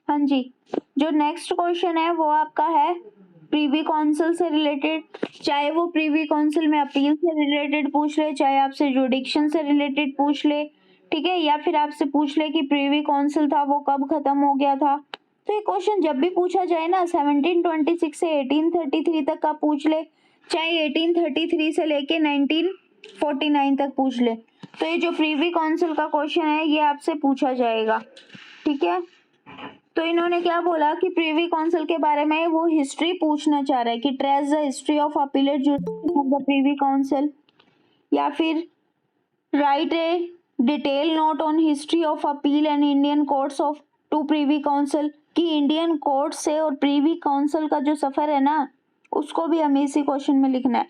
हाँ जी, जो next question है वो आपका है प्रीवी काउंसिल से रिलेटेड। चाहे वो प्रीवी काउंसिल में अपील से रिलेटेड पूछ ले, चाहे आपसे जुडिक्शन से रिलेटेड पूछ ले, ठीक है, या फिर आपसे पूछ ले कि प्रीवी काउंसिल था वो कब खत्म हो गया था। तो ये क्वेश्चन जब भी पूछा जाए ना 1726 से 1833 तक का पूछ ले, चाहे 1833 से लेके 1949 तक पूछ ले, तो ये जो प्रीवी काउंसिल का क्वेश्चन है ये आपसे पूछा जाएगा, ठीक है। तो इन्होंने क्या बोला कि प्रीवी काउंसिल के बारे में वो हिस्ट्री पूछना चाह रहा है कि trace the history of appellate jurisdiction of the privy council, या फिर write a detail note on history of appeal and Indian courts of to privy council, कि इंडियन कोर्ट से और प्रीवी काउंसिल का जो सफर है ना उसको भी हमें इसी क्वेश्चन में लिखना है।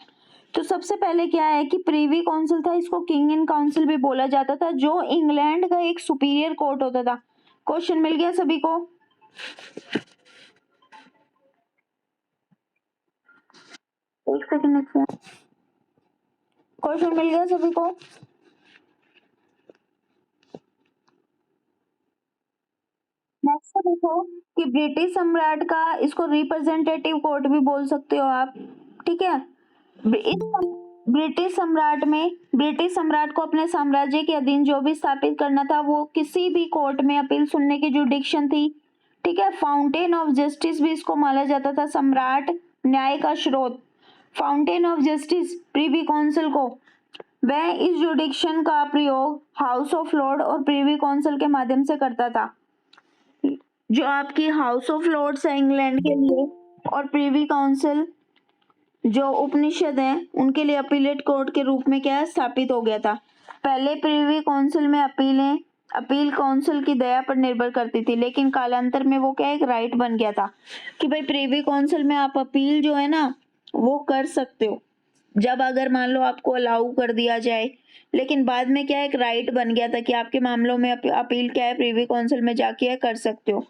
तो सबसे पहले क्या है कि प्रीवी काउंसिल था, इसको किंग इन काउंसिल भी बोला जाता था, जो इंग्लैंड का एक सुपीरियर कोर्ट होता था। क्वेश्चन मिल गया सभी को? एक सेकंड, क्वेश्चन मिल गया सभी को? नेक्स्ट देखो कि ब्रिटिश सम्राट का, इसको रिप्रेजेंटेटिव कोर्ट भी बोल सकते हो आप, ठीक है। इस ब्रिटिश सम्राट में ब्रिटिश सम्राट को अपने साम्राज्य के अधीन जो भी स्थापित करना था वो किसी भी कोर्ट में अपील सुनने की जुडिक्शन थी, ठीक है। फाउंटेन ऑफ जस्टिस भी इसको माना जाता था, सम्राट न्याय का स्रोत, fountain of justice Privi council को। वह इस जुडिक्शन का प्रयोग हाउस ऑफ लॉर्ड और प्रीवी काउंसिल के माध्यम से करता था। जो आपकी हाउस ऑफ लॉर्ड्स है इंग्लैंड के लिए और प्रीवी काउंसिल जो उपनिषद हैं उनके लिए अपीलेट कोर्ट के रूप में क्या स्थापित हो गया था। पहले प्रीवी काउंसिल में अपील काउंसिल की दया पर निर्भर करती थी, लेकिन कालांतर में वो क्या एक राइट बन गया था कि भाई प्रीवी काउंसिल में आप अपील जो है ना वो कर सकते हो, जब अगर मान लो आपको अलाउ कर दिया जाए। लेकिन बाद में क्या एक राइट बन गया था कि आपके मामलों में अपील क्या है प्रीवी काउंसिल में जाके कर सकते हो।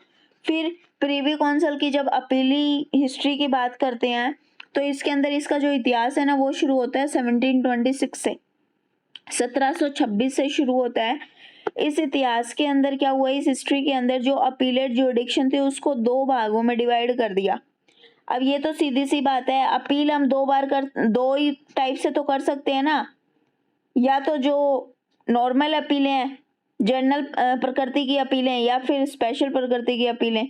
फिर प्रीवी काउंसिल की जब अपीली हिस्ट्री की बात करते हैं तो इसके अंदर इसका जो इतिहास है ना वो शुरू होता है 1726 से, 1726 से शुरू होता है। इस इतिहास के अंदर क्या हुआ, इस हिस्ट्री के अंदर जो अपीलेट जुडिक्शन थे उसको दो भागों में डिवाइड कर दिया। अब ये तो सीधी सी बात है, अपील हम दो ही टाइप से तो कर सकते हैं ना, या तो जो नॉर्मल अपीलें हैं, जनरल प्रकृति की अपीलें, या फिर स्पेशल प्रकृति की अपीलें,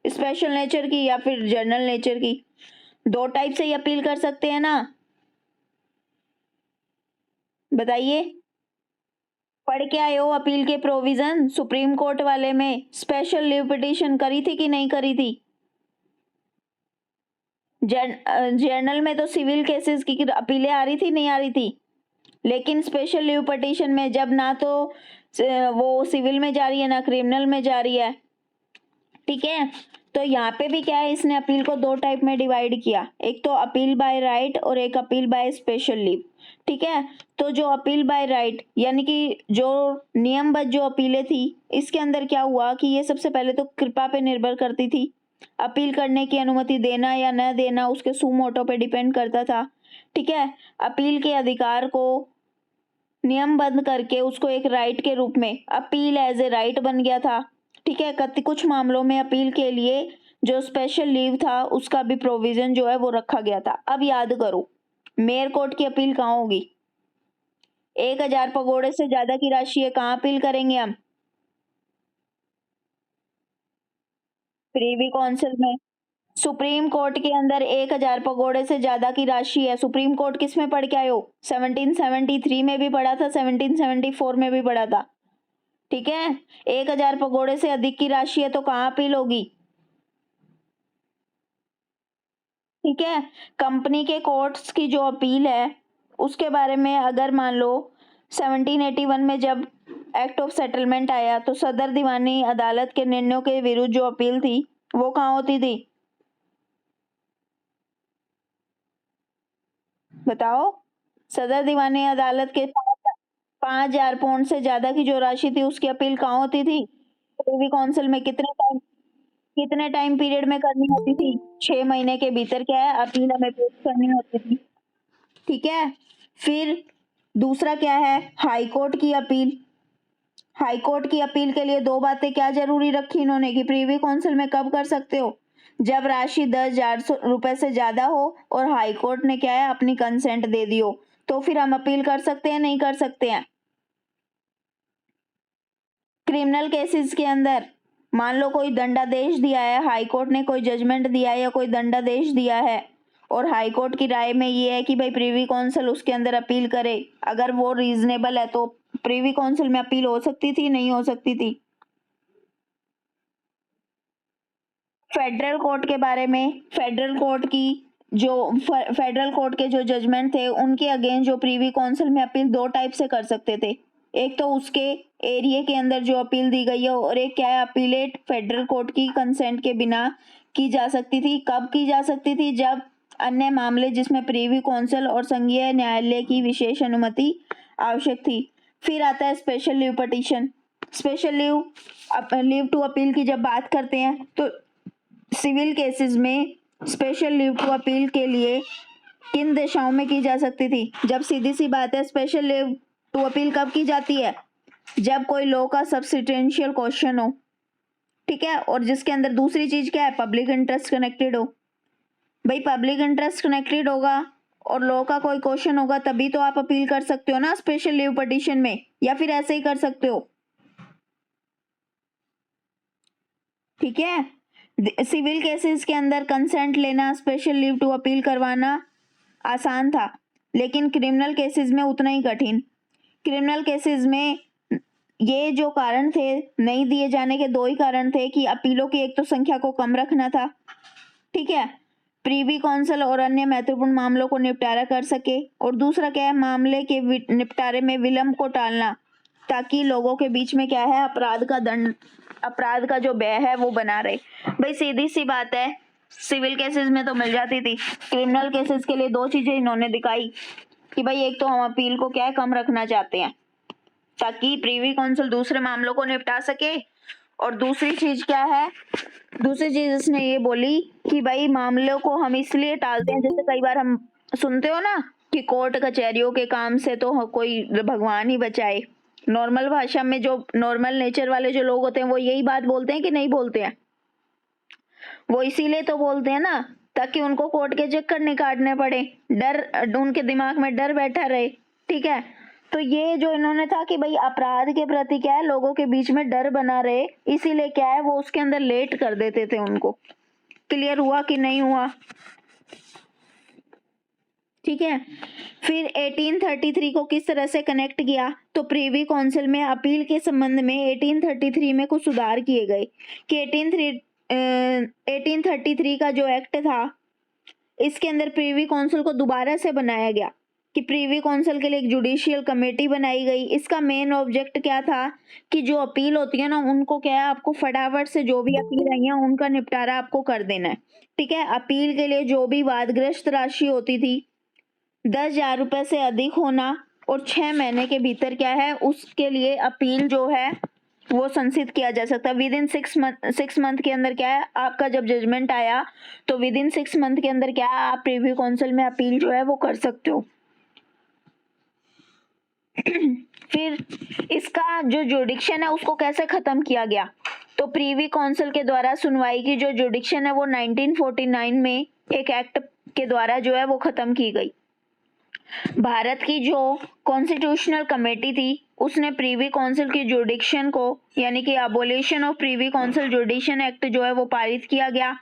स्पेशल नेचर की या फिर जनरल नेचर की, दो टाइप से ही अपील कर सकते हैं ना। बताइए, पढ़ के आए हो अपील के प्रोविजन सुप्रीम कोर्ट वाले में? स्पेशल लीव पिटीशन करी थी कि नहीं करी थी? जर्नल में तो सिविल केसेस की अपीलें आ रही थी नहीं आ रही थी, लेकिन स्पेशल लीव पिटीशन में जब ना तो वो सिविल में जा रही है ना क्रिमिनल में जा रही है, ठीक है। तो यहाँ पे भी क्या है, इसने अपील को दो टाइप में डिवाइड किया, एक तो अपील बाय राइट और एक अपील बाय स्पेशल लीव, ठीक है। तो जो अपील बाय राइट यानी कि जो नियमबद्ध जो अपीलें थी, इसके अंदर क्या हुआ कि ये सबसे पहले तो कृपा पे निर्भर करती थी, अपील करने की अनुमति देना या न देना उसके सुमोटो पे डिपेंड करता था, ठीक है। अपील के अधिकार को नियमबद्ध करके उसको एक राइट के रूप में अपील एज ए राइट बन गया था, ठीक है। कुछ मामलों में अपील के लिए जो स्पेशल लीव था उसका भी प्रोविजन जो है वो रखा गया था। अब याद करो, मेयर कोर्ट की अपील कहाँ होगी? 1000 पगोड़े से ज्यादा की राशि है, कहाँ अपील करेंगे हम? प्रीवी काउंसिल में। सुप्रीम कोर्ट के अंदर 1000 पगोड़े से ज्यादा की राशि है, सुप्रीम कोर्ट किस में पढ़ के आए हो? 1773 में भी पढ़ा था, 1774 में भी पढ़ा था, ठीक है। 1000 पगोड़े से अधिक की राशि है तो कहाँ अपील होगी? ठीक है। कंपनी के कोर्ट्स की जो अपील है उसके बारे में अगर मान लो 1781 में जब एक्ट ऑफ सेटलमेंट आया तो सदर दीवानी अदालत के निर्णयों के विरुद्ध जो अपील थी वो कहाँ होती थी? बताओ। सदर दीवानी अदालत के 5000 पाउंड से ज्यादा की जो राशि थी उसकी अपील कहाँ होती थी? प्रिवी काउंसिल में। कितने टाइम पीरियड में करनी होती थी? 6 महीने के भीतर क्या है अपील हमें पेश करनी होती थी, ठीक है। फिर दूसरा क्या है, हाई कोर्ट की अपील। हाई कोर्ट की अपील के लिए दो बातें क्या जरूरी रखी इन्होंने कि प्रीवी काउंसिल में कब कर सकते हो, जब राशि 10,000 रुपए से ज्यादा हो और हाई कोर्ट ने क्या है अपनी कंसेंट दे दी हो, तो फिर हम अपील कर सकते हैं नहीं कर सकते हैं। क्रिमिनल केसेस के अंदर मान लो कोई दंडादेश दिया है, हाई कोर्ट ने कोई जजमेंट दिया है या कोई दंडादेश दिया है और हाई कोर्ट की राय में ये है कि भाई प्रीवी काउंसिल उसके अंदर अपील करे, अगर वो रीजनेबल है तो प्रीवी काउंसिल में अपील हो सकती थी नहीं हो सकती थी। फेडरल कोर्ट के बारे में, फेडरल कोर्ट के जो जजमेंट थे उनके अगेंस्ट जो प्रीवी काउंसिल में अपील दो टाइप से कर सकते थे, एक तो उसके एरिया के अंदर जो अपील दी गई है और एक क्या है अपीलेट फेडरल कोर्ट की कंसेंट के बिना की जा सकती थी। कब की जा सकती थी, जब अन्य मामले जिसमें प्रीवी काउंसिल और संघीय न्यायालय की विशेष अनुमति आवश्यक थी। फिर आता है special leave petition. Special leave to appeal की जब बात करते हैं तो सिविल केसेस में स्पेशल लीव टू अपील के लिए किन दिशाओं में की जा सकती थी, जब सीधी सी बात है स्पेशल लीव टू अपील कब की जाती है, जब कोई लॉ का सब्सिस्टेंशियल क्वेश्चन हो, ठीक है, और जिसके अंदर दूसरी चीज क्या है पब्लिक इंटरेस्ट कनेक्टेड हो। भाई पब्लिक इंटरेस्ट कनेक्टेड होगा और लॉ का कोई क्वेश्चन होगा तभी तो आप अपील कर सकते हो ना स्पेशल लीव पिटीशन में, या फिर ऐसे ही कर सकते हो। ठीक है, सिविल केसेस के अंदर कंसेंट लेना, स्पेशल लीव टू अपील करवाना आसान था, लेकिन क्रिमिनल केसेस में उतना ही कठिन। क्रिमिनल केसेस में ये जो कारण थे नहीं दिए जाने के दो ही कारण थे कि अपीलों की एक तो संख्या को कम रखना था, ठीक है, प्रीवी काउंसिल और अन्य महत्वपूर्ण मामलों को निपटारा कर सके, और दूसरा क्या है मामले के निपटारे में विलंब को टालना ताकि लोगों के बीच में क्या है अपराध का जो व्यय है वो बना रहे। भाई सीधी सी बात है सिविल केसेस में तो मिल जाती थी, क्रिमिनल केसेस के लिए दो चीजें इन्होंने दिखाई कि भाई एक तो हम अपील को क्या है कम रखना चाहते हैं ताकि प्रीवी काउंसिल दूसरे मामलों को निपटा सके, और दूसरी चीज क्या है, दूसरी चीज इसने ये बोली कि भाई मामलों को हम इसलिए टालते हैं, जैसे कई बार हम सुनते हो ना कि कोर्ट कचहरियों के काम से तो कोई भगवान ही बचाए। नॉर्मल भाषा में जो नॉर्मल नेचर वाले जो लोग होते हैं वो यही बात बोलते हैं कि नहीं बोलते हैं, वो इसीलिए तो बोलते हैं ना ताकि उनको कोर्ट के चक्कर नहीं काटने पड़े, डर उनके दिमाग में डर बैठा रहे, ठीक है। तो ये जो इन्होंने था कि भाई अपराध के प्रति क्या है लोगों के बीच में डर बना रहे, इसीलिए क्या है वो उसके अंदर लेट कर देते थे उनको। क्लियर हुआ कि नहीं हुआ? ठीक है, फिर 1833 को किस तरह से कनेक्ट किया, तो प्रीवी काउंसिल में अपील के संबंध में 1833 में कुछ सुधार किए गए कि 1833 का जो एक्ट था इसके अंदर प्रीवी काउंसिल को दोबारा से बनाया गया कि प्रीवी काउंसिल के लिए एक जुडिशियल कमेटी बनाई गई। इसका मेन ऑब्जेक्ट क्या था कि जो अपील होती है ना उनको क्या है आपको फटाफट से जो भी अपील आई है उनका निपटारा आपको कर देना है, ठीक है। अपील के लिए जो भी वादग्रस्त राशि होती थी 10,000 रुपए से अधिक होना और 6 महीने के भीतर क्या है उसके लिए अपील जो है वो संसित किया जा सकता है। विद इन 6 मंथ के अंदर क्या है आपका जब जजमेंट आया तो विद इन 6 मंथ के अंदर क्या है आप प्रीवी काउंसिल में अपील जो है वो कर सकते हो। फिर इसका जो जुडिक्शन है उसको कैसे खत्म किया गया, तो प्रीवी काउंसिल के द्वारा सुनवाई की जो जुडिक्शन है वो 1949 में एक एक्ट के द्वारा जो है वो खत्म की गई। भारत की जो कॉन्स्टिट्यूशनल कमेटी थी उसने प्रीवी काउंसिल की जुडिक्शन को यानी कि abolition of Privi council जुडिक्शन act जो है वो पारित किया गया।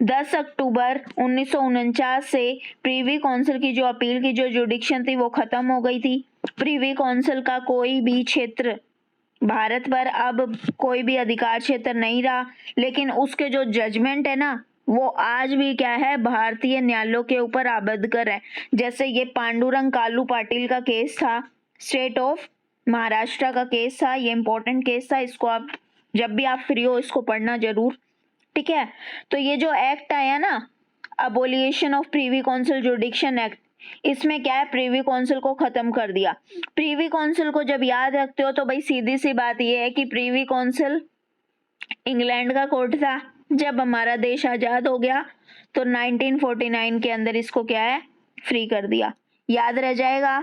10 अक्टूबर 1949 से प्रीवी काउंसिल की जो अपील की जो जुडिक्शन थी वो खत्म हो गई थी। प्रीवी काउंसिल का कोई भी क्षेत्र भारत पर अब कोई भी अधिकार क्षेत्र नहीं रहा, लेकिन उसके जो जजमेंट है ना वो आज भी क्या है भारतीय न्यायालयों के ऊपर आबद्ध कर है। जैसे ये पांडुरंग कालू पाटिल का केस था, स्टेट ऑफ महाराष्ट्र का केस था, ये इंपॉर्टेंट केस था, इसको आप जब भी आप फ्री हो इसको पढ़ना जरूर, ठीक है। तो ये जो एक्ट आया ना abolition of Privi council जुडिक्शन act, इसमें क्या है प्रीवी काउंसिल को खत्म कर दिया। प्रीवी काउंसिल को जब याद रखते हो तो भाई सीधी सी बात ये है कि प्रीवी काउंसिल इंग्लैंड का कोर्ट था। जब हमारा देश आजाद हो गया तो 1949 के अंदर इसको क्या है फ्री कर दिया। याद रह जाएगा